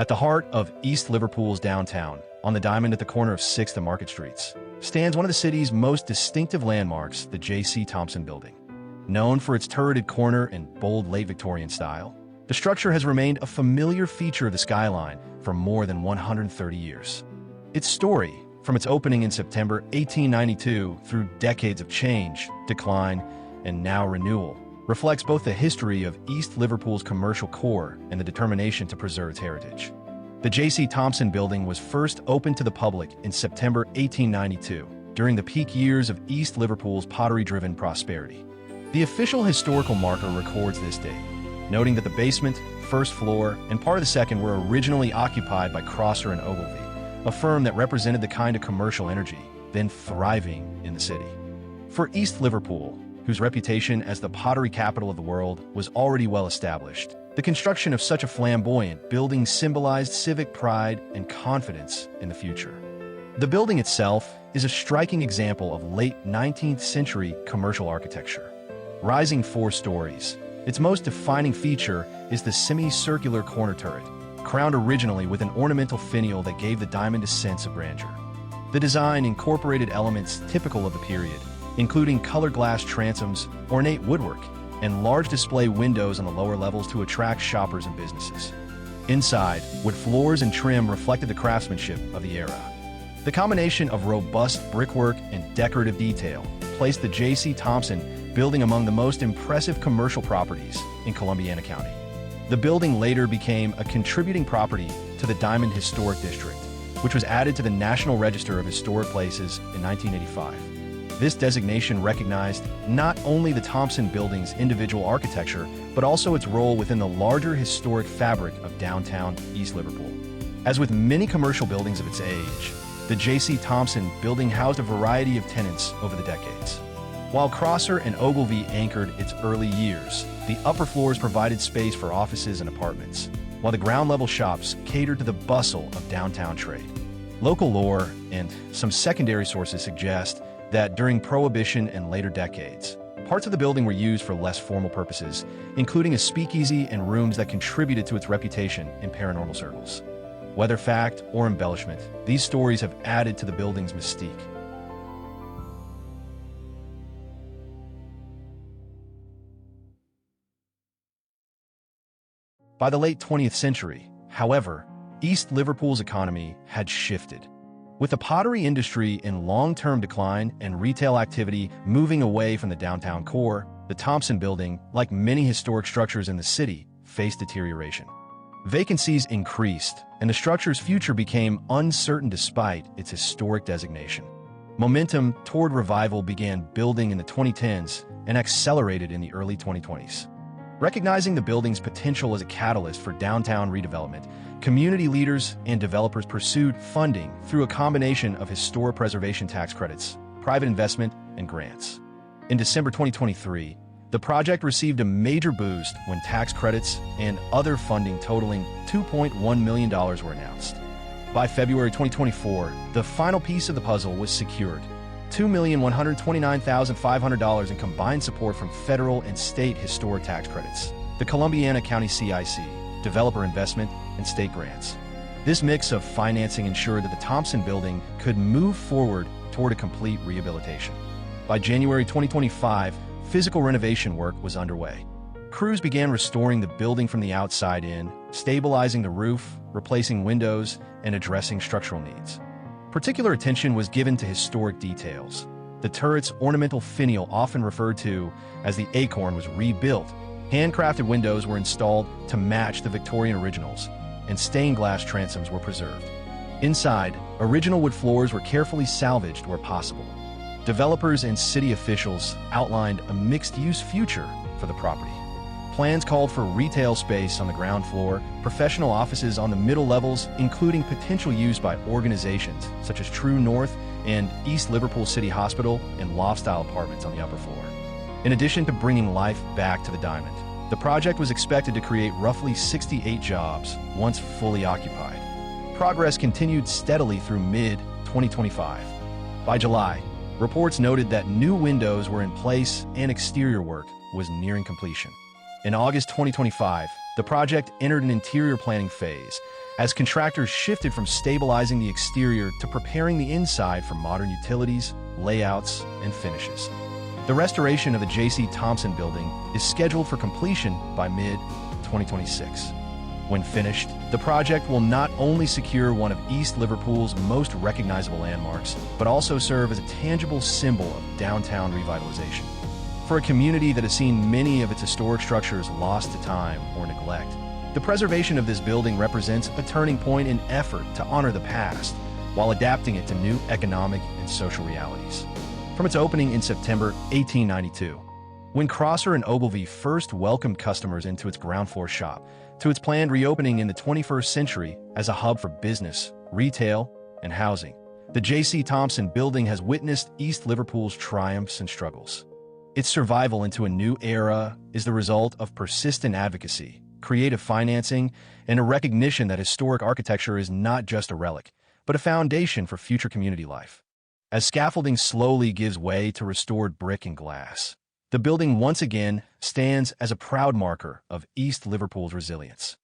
At the heart of East Liverpool's downtown, on the diamond at the corner of 6th and Market Streets, stands one of the city's most distinctive landmarks, the J.C. Thompson Building. Known for its turreted corner and bold late Victorian style, the structure has remained a familiar feature of the skyline for more than 130 years. Its story, from its opening in September 1892 through decades of change, decline, and now renewal, reflects both the history of East Liverpool's commercial core and the determination to preserve its heritage. The J.C. Thompson Building was first opened to the public in September 1892, during the peak years of East Liverpool's pottery-driven prosperity. The official historical marker records this date, noting that the basement, first floor, and part of the second were originally occupied by Crosser and Ogilvy, a firm that represented the kind of commercial energy then thriving in the city. For East Liverpool, whose reputation as the pottery capital of the world was already well established, the construction of such a flamboyant building symbolized civic pride and confidence in the future. The building itself is a striking example of late 19th century commercial architecture. Rising 4 stories, its most defining feature is the semicircular corner turret, crowned originally with an ornamental finial that gave the diamond a sense of grandeur. The design incorporated elements typical of the period, including colored glass transoms, ornate woodwork, and large display windows on the lower levels to attract shoppers and businesses. Inside, wood floors and trim reflected the craftsmanship of the era. The combination of robust brickwork and decorative detail placed the J.C. Thompson Building among the most impressive commercial properties in Columbiana County. The building later became a contributing property to the Diamond Historic District, which was added to the National Register of Historic Places in 1985. This designation recognized not only the Thompson Building's individual architecture, but also its role within the larger historic fabric of downtown East Liverpool. As with many commercial buildings of its age, the J.C. Thompson Building housed a variety of tenants over the decades. While Crosser and Ogilvy anchored its early years, the upper floors provided space for offices and apartments, while the ground-level shops catered to the bustle of downtown trade. Local lore and some secondary sources suggest that during Prohibition and later decades, parts of the building were used for less formal purposes, including a speakeasy and rooms that contributed to its reputation in paranormal circles. Whether fact or embellishment, these stories have added to the building's mystique. By the late 20th century, however, East Liverpool's economy had shifted. With the pottery industry in long-term decline and retail activity moving away from the downtown core, the Thompson Building, like many historic structures in the city, faced deterioration. Vacancies increased, and the structure's future became uncertain despite its historic designation. Momentum toward revival began building in the 2010s and accelerated in the early 2020s. Recognizing the building's potential as a catalyst for downtown redevelopment, community leaders and developers pursued funding through a combination of historic preservation tax credits, private investment, and grants. In December 2023, the project received a major boost when tax credits and other funding totaling $2.1 million were announced. By February 2024, the final piece of the puzzle was secured: $2,129,500 in combined support from federal and state historic tax credits, the Columbiana County CIC, developer investment, and state grants. This mix of financing ensured that the Thompson Building could move forward toward a complete rehabilitation. By January 2025, physical renovation work was underway. Crews began restoring the building from the outside in, stabilizing the roof, replacing windows, and addressing structural needs. Particular attention was given to historic details. The turret's ornamental finial, often referred to as the acorn, was rebuilt. Handcrafted windows were installed to match the Victorian originals, and stained glass transoms were preserved. Inside, original wood floors were carefully salvaged where possible. Developers and city officials outlined a mixed-use future for the property. Plans called for retail space on the ground floor, professional offices on the middle levels, including potential use by organizations such as True North and East Liverpool City Hospital, and loft-style apartments on the upper floor. In addition to bringing life back to the diamond, the project was expected to create roughly 68 jobs once fully occupied. Progress continued steadily through mid-2025. By July, reports noted that new windows were in place and exterior work was nearing completion. In August 2025, the project entered an interior planning phase, as contractors shifted from stabilizing the exterior to preparing the inside for modern utilities, layouts, and finishes. The restoration of the J.C. Thompson Building is scheduled for completion by mid-2026. When finished, the project will not only secure one of East Liverpool's most recognizable landmarks, but also serve as a tangible symbol of downtown revitalization. For a community that has seen many of its historic structures lost to time or neglect, the preservation of this building represents a turning point in effort to honor the past while adapting it to new economic and social realities. From its opening in September 1892, when Crosser and Ogilvy first welcomed customers into its ground floor shop, to its planned reopening in the 21st century as a hub for business, retail, and housing, the J.C. Thompson Building has witnessed East Liverpool's triumphs and struggles. Its survival into a new era is the result of persistent advocacy, creative financing, and a recognition that historic architecture is not just a relic, but a foundation for future community life. As scaffolding slowly gives way to restored brick and glass, the building once again stands as a proud marker of East Liverpool's resilience.